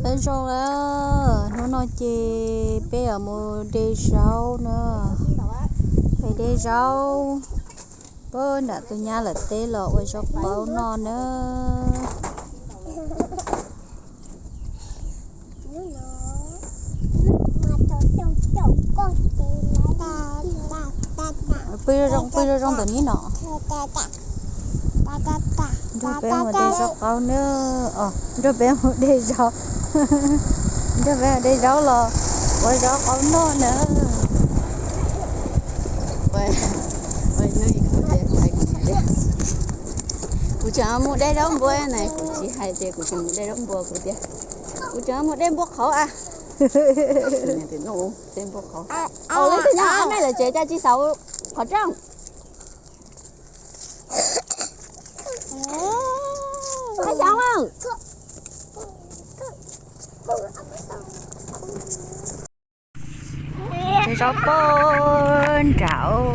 Bên trong là nó nói chê bé ở một đê rau nữa, phải đê rau, bên đã tôi nhá là tê lọ với cho bao non nữa. Bây giờ trong tận ní nọ. Đưa bé một đê rau cao nữa, đưa bé một đê rau, đưa bé một đê rau lò, với rau cao non nữa. Vậy nơi cụ chờ một đêm đóng bùa này, cụ chỉ hai giờ cụ chỉ một đêm đóng bùa cụ chờ một đêm bốc khẩu à? Này thì nổ đêm bốc khẩu. Lấy từ nhỏ này là chế cho chị sáu khó trăng. Thấy cháu không? Rau bôn trạo.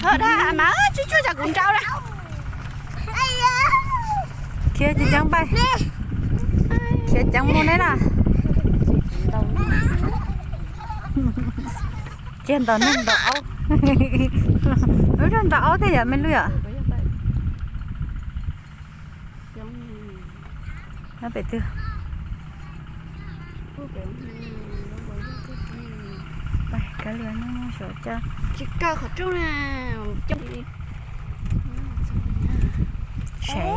Thôi đó, má chú cho cùng trâu đây. Kia chị chẳng bay. Kia chẳng mua đấy là. Trên tàu nên đỏ. Ở trên đỏ thế vậy mình lừa à? Nó bị tư. Đây, cái lừa nó sửa cho. Chị cao khó trâu nè. Sậy.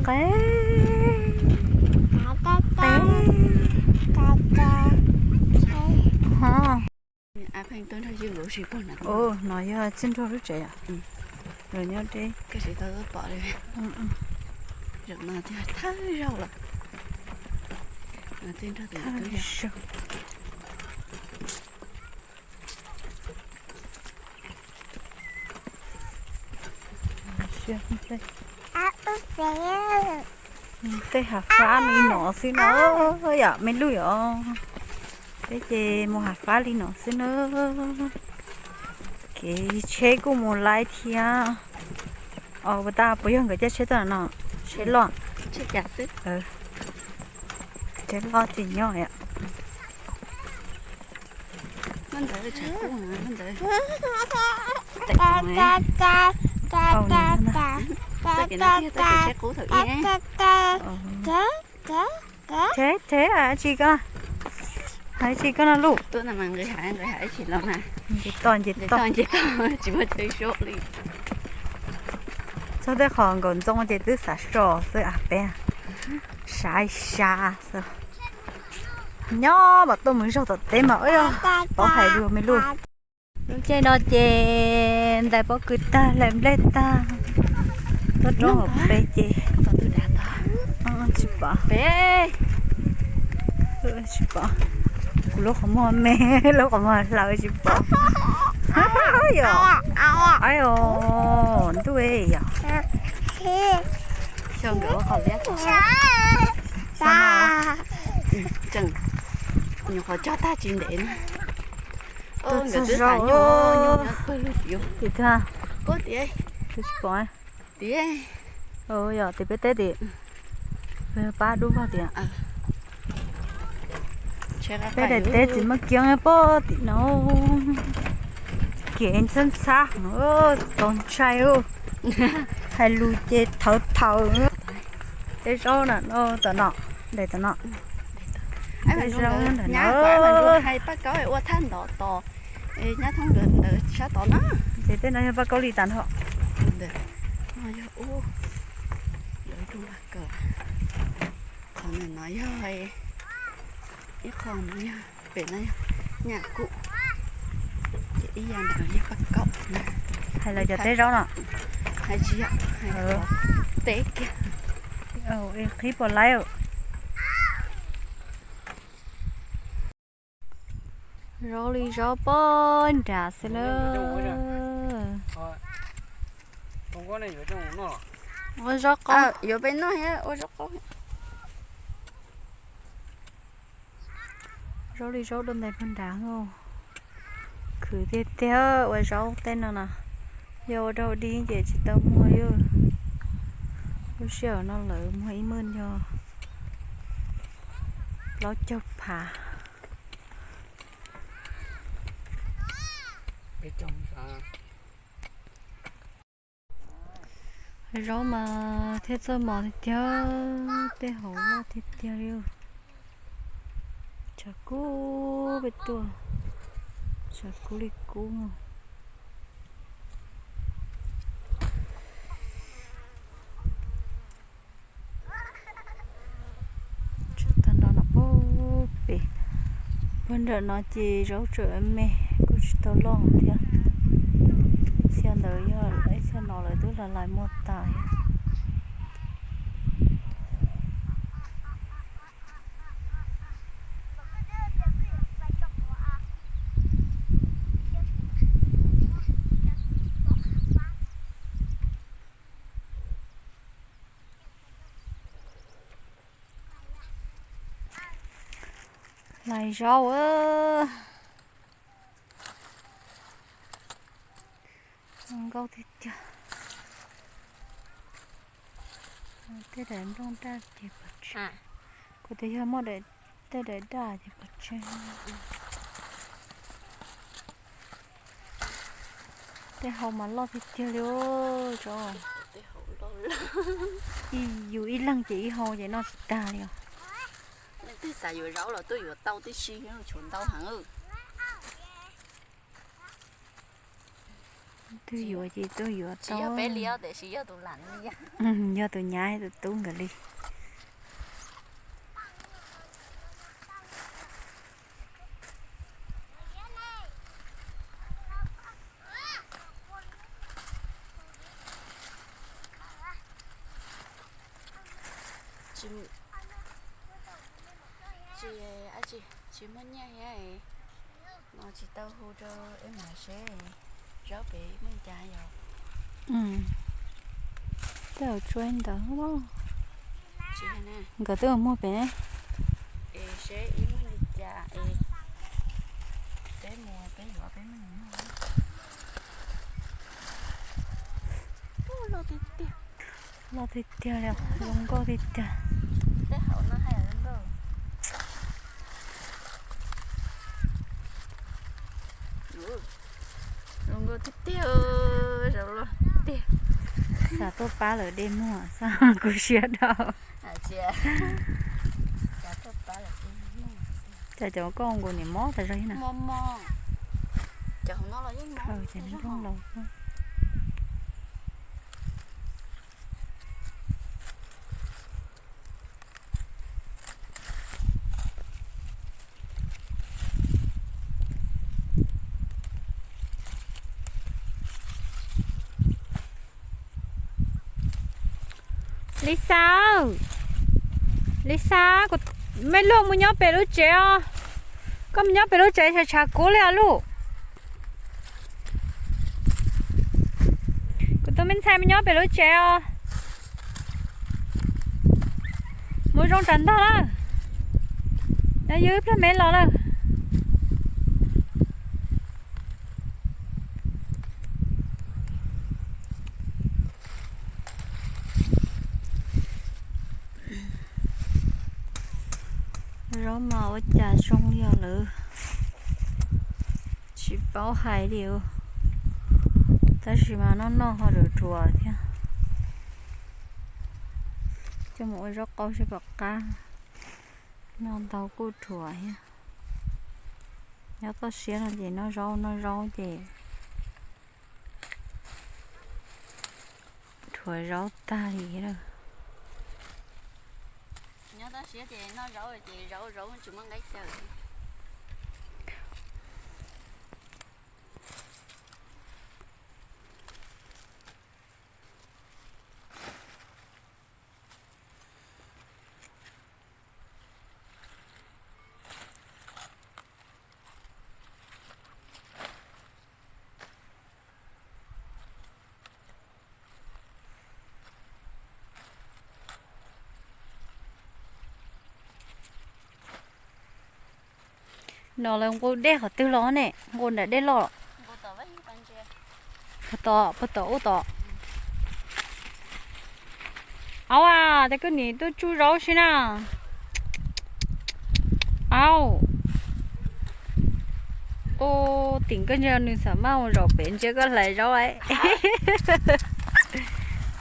Cái. À phải tôi thấy dương lúa xịt con nè. Ồ, nói xin cho rất trẻ à. Rồi nhớ đi. Cái gì tao bỏ đi. Rồi mà thì thái rau là. Mà xin cho tôi rau. Tê hạt phá đi nọ xin nữa, dạ mấy lùi ở, tê chê mua hạt phá đi nọ xin nữa, cái chế của mua lại thì à, bây ta bây giờ cái chế đó nọ, chế lon, chế chả xí, chế lon thì nhỏ ạ, mình thấy chế cũ mà mình thấy, chế cũ thử nhé. Thế à chị cơ, hãy chị cơ là lụ. Tôi là mà người hại chị lâu nè. Chị toàn chỉ mới thấy số đi. sau đây còn còn trong cái thứ xả sò sữa à bé, xả xả sữa. Nhớ mà tôi muốn sâu thật thế mà ơi bỏ phải đưa mấy luôn. Chơi nó chèn đại bỏ cười ta làm lên ta. Tôi trốn ở bé chị. Còn tôi đã to. Chị bỏ. Bé. Chị bỏ. Lúc không mua mẹ, lúc không mua lâu chị bỏ. Ai ồ, tôi à. Cho ngựa còn bé to. Chừng. Nhưng họ cho ta chuyện đến. Người cứ xài vô thì thưa có tía thì bỏ tía giờ thì biết tết đi ba đu vào tiền cái này tết chỉ mất kiếm cái bó thì nó kiện chân xa nữa còn trai ư hay lùi chết thở nữa cái rau là nó tao nọ để tao nọ cái rau là nhá quả mà hay bắt cáo ở than đỏ to nhá thông được sao to nó thì tên này bắt cáo lì tàn họ được ô rồi trong bạc cờ còn mình nói hơi cái con nó nha về này nhà cụ chỉ dàn được như bắt cậu nè hay là giờ tết rau nọ hay chị ạ hay tết kia em khí bỏ lái rồi rau li rau bón trà xí nữa không có này ở trong nó ôi rau con ở bên nó hết ôi rau con rau li rau đâm này phân đá không khử tiếp theo ôi rau tên nào nè vô đâu đi vậy chị tao mua vô lúc chiều nó lỡ mấy mươi cho nó chụp hà Cái trong sao rồi mà thế cho mà thì theo thế hậu nó thì theo yêu chả cú biết tua chả cú đi cú vấn đề nó chỉ rau trộn mẹ cũng chỉ tao lo thôi xem đời giờ lấy xem nó lại tức là lại một tài lại rau ơ câu thịt chả thế để trong ta thì bật có thể cho mọi để thế để đa thì bật trên thế hậu mà lo thịt chưa luôn rồi dù ít lăng chỉ hậu vậy nó đa liền tôi xài vừa rau là tôi vừa tàu tôi xí nó chuẩn tàu hẳn tôi vừa gì tôi vừa chỉ ở bé liao để chỉ ở tủ lạnh nha do tôi nhái tôi tốn cả đi chị muốn nha vậy nó chỉ tao hô cho em mà sẽ rau bị mình chạy rồi tao chuyên đó đúng không chị nè cái tôi mua bé sẽ ý mình chạy bé mua bé nhỏ bé mình lo thịt tiêu rồi không có thịt tiêu bé hậu nó hay lắm đâu không có thịt tiêu rồi lo tiêu sao tôi bán ở đây mua sao cứ xia đâu chưa sao tôi bán là cái chả cho con của niệm mót tại rồi nè mò chả nó là những món chả nó không lâu Lisa có mấy lúc mới nhớ về lúc trẻ có nhớ về lúc trẻ chả cố lên luôn có tôi mình xem nhớ về lúc trẻ mỗi trong trận đó đó nó dưới phía mấy lò đó rồi màu trà sông giờ lử chỉ bảo hai điều ta chỉ mà nó họ được chùa thế cho mỗi rau câu sẽ bạc cá non tàu cua chùa nha nhớ có xía là gì nó rau gì chùa rau ta gì đó nhớ đó xía thì nó rau rồi chị rau chúng nó lấy sao nó là cô đẻ họ tiêu ló nè cô đã đẻ lọ bắt tỏ ô tỏ áo à để cái này tôi chú rau xin à áo ô tỉnh cái nhà nữa sao mà rau bén chưa có lại rau ấy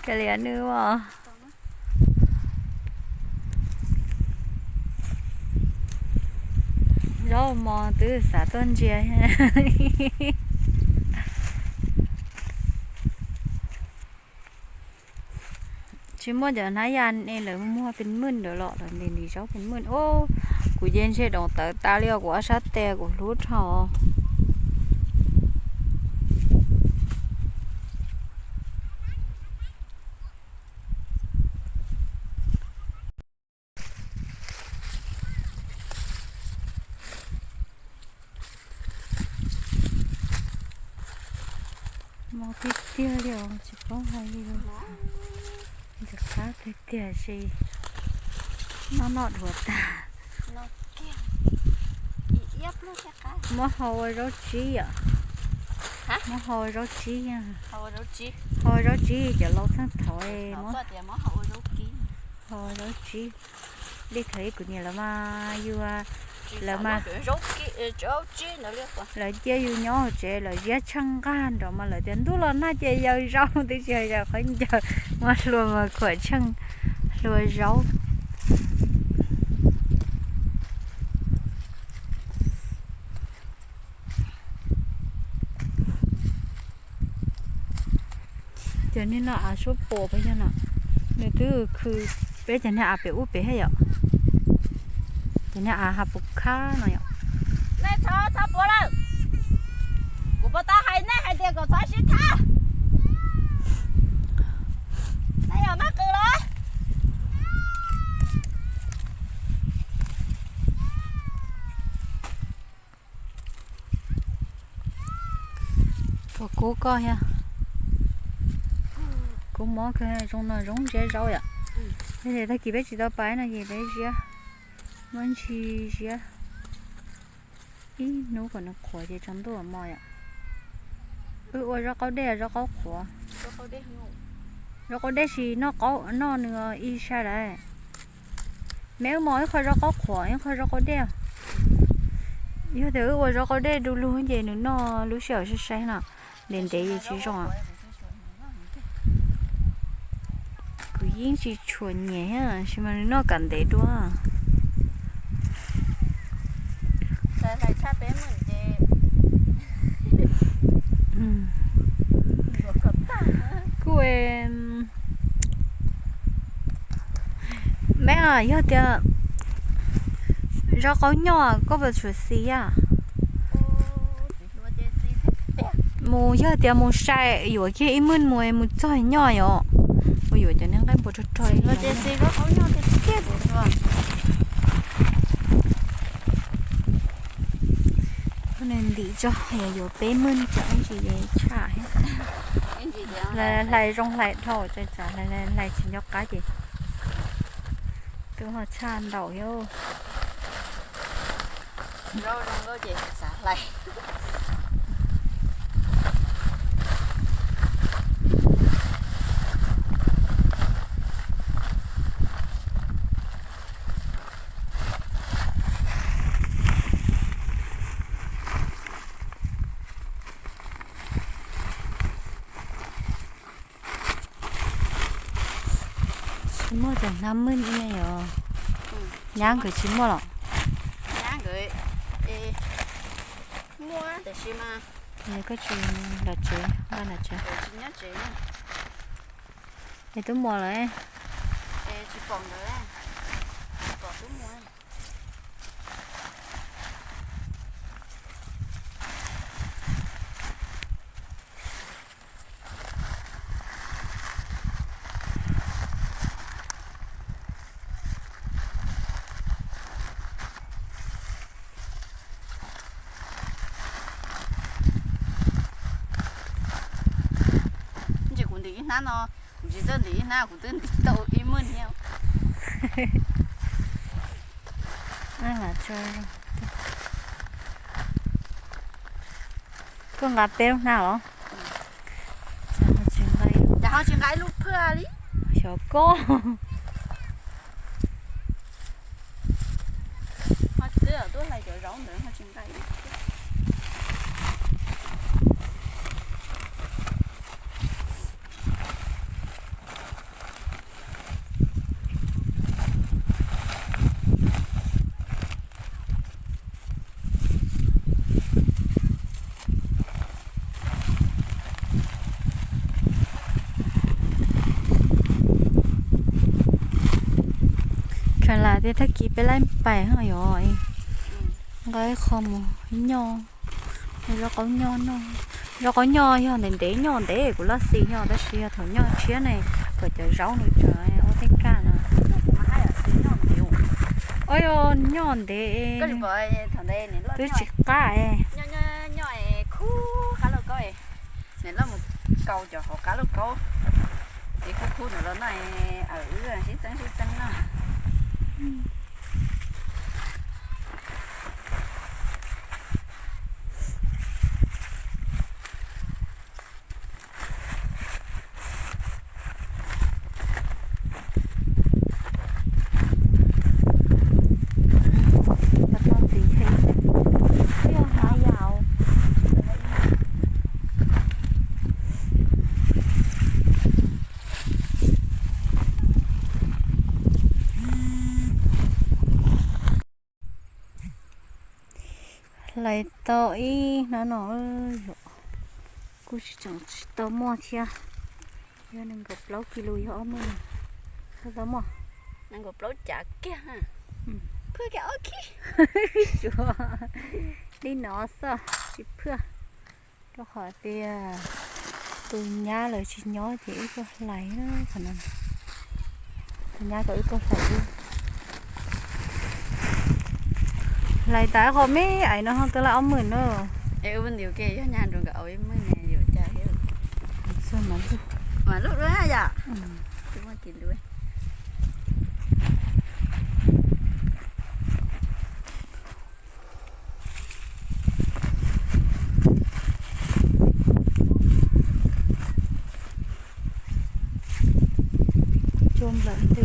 cái liền nữa mà rau mò từ xã tuần chia chỉ mua giờ nãy ăn nên là muaเป็นหมื่นเดี๋ยวหรอกเดี๋ยวนี้cháuเป็นหมื่นโอ้กูเย็นใช่ดองแต่ตาเลี้ยวกว่าชัดแต่กูรู้เท่ามองติดเตี้ยเดียวจะป้องอะไรดีจะฆ่าติดเตี้ยสิnó nọtหัวตา nó kia yếp luôn chắc cái มะฮอยรสจีอ่ะ hả มะฮอยรสจีอ่ะ hầu đâu chi ฮอยรสจีจะเราทั้งถอย nó มะ có tiền món hầu đâu kia ฮอยรสจีđi thấy của nhà là mà yêu à là mà mà rốt kia rốt chi nó liếc qua là chơi yêu nhau chơi là chơi chăng gan rồi mà là tiền tú là nó chơi yêu rau thì chơi là phải chờ mà luôn mà khỏi chăng luôn rau cho nên là à số bò bây giờ nè nếu thứคือbé cho nên à bé úp bé hay vậy cho nên à hạt bột cá này nè cho bố đâu của bố ta hay nè hay tiền của ta xin tha nãy giờ mắc cười đó có cố coi ha cố mó cái này trong nó giống dễ rau vậy thế thì ta chỉ biết chỉ tao bái là gì đấy chứ món chi chứ ý nấu còn nó khó thì trong tôi mà ạ ôi rau câu đê rau câu khó rau câu đê thì nó có nó nữa ý sao đấy nếu mà khỏi rau câu khó khỏi rau câu đê như thế ôi rau câu đê đủ luôn gì nữa nó lúc xỉu sẽ say nè đến đấy chỉ trong à cứ yên chỉ chuồn nhẹ à nhưng mà nó cần để đua lại cha bé mình để cô em mẹ à giờ thì rau có nhỏ có vật chuột xí à mù giờ thì mù saiอยู่ที่อีมันมวยมจ่อยnhỏ yoมอยู่จะนั่งได้บ่จ่อย nó chơi xí nó không nhau thì tiếc rồi nên đi cho hèอยู่bé mươn cho anh chị để trả lại rong lại thôi cho trả lại chỉ nhóc cái gì từ họ chan đầu vô rau rong có gì xả lại chỉ mua được 50 như này rồi nhang cái chỉ mua lọ nhang cái mua để xem mà này có chuyện là chế ba là chế chỉ nhớ chế này tôi mua rồi chỉ còn nữa còn tôi mua na nó chỉ dân đi na cũng dân đi đâu im mơn nhau là chơi con gặp bé nào đó họ chỉ gái lúc phưa đi chó có họ cứ ở tôi lại chỗ rỗng nữa họ chỉ gái đi trở lại thì thắc kỹไปไล่ไปhả rồi cái không nho nó có nho nó có nho nho để của lá xì nho đó xì thằng nho chia này phải chờ rau nữa trời ô thế cả nè ôi yo nho để cái gì vậy thằng đây này nó cứ chỉ cá nhỏ khu khá là coi này là một câu cho họ cá là câu thì khu này nó này ở xí trắng nè lại tới nó cô chỉ chẳng tao mua chia giờ nên gặp lâu kilo họ mình sao tao mua năng gộp lối chả kia ha cứ cái ok chúa đi nó sao chỉ phưa cho khỏi thì từ nhà lời chỉ nhớ thì cho lấy đó khả năng từ nhà có ít có phải đi lại tại họ mấy ấy nó không tới là ông mình nữa em bên điều kia cho nhà rồi cả ơi mới nè điều cha hiểu sao mà lúc đó hả dạ chúng ta kìm đuôi chôm lẫn từ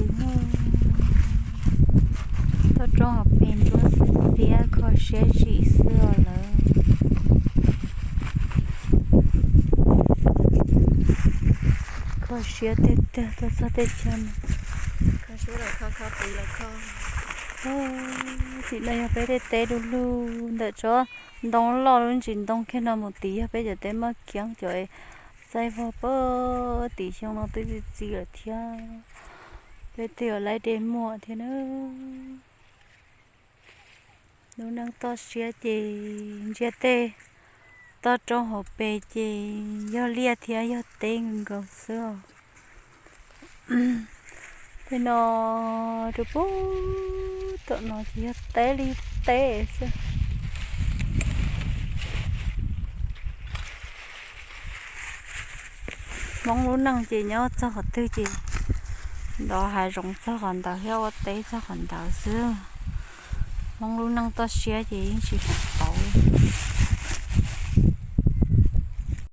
tôi cho học bên chúa xía khó sẽ chỉ xưa là khó sẽ tết tôi sao tết chân khó số là khó tì là khó chị lấy bé để tết luôn để cho đông lo luôn chỉ đông khi nào một tí bây giờ tết mà kiêng trời sai vào bơ tí xong nó tới gì là theo bây giờ lại đến mùa thế nữa nó đang to xía chị tê to trong hộp bể chị do lia thì do tên gầu xưa thế nó được bố tụi nó chỉ té đi té xưa mong muốn năng chị nhớ cho họ tư chị đó hai rồng cho còn đào heo té cho còn đào xưa mong luôn năng to xía chị chỉ bảo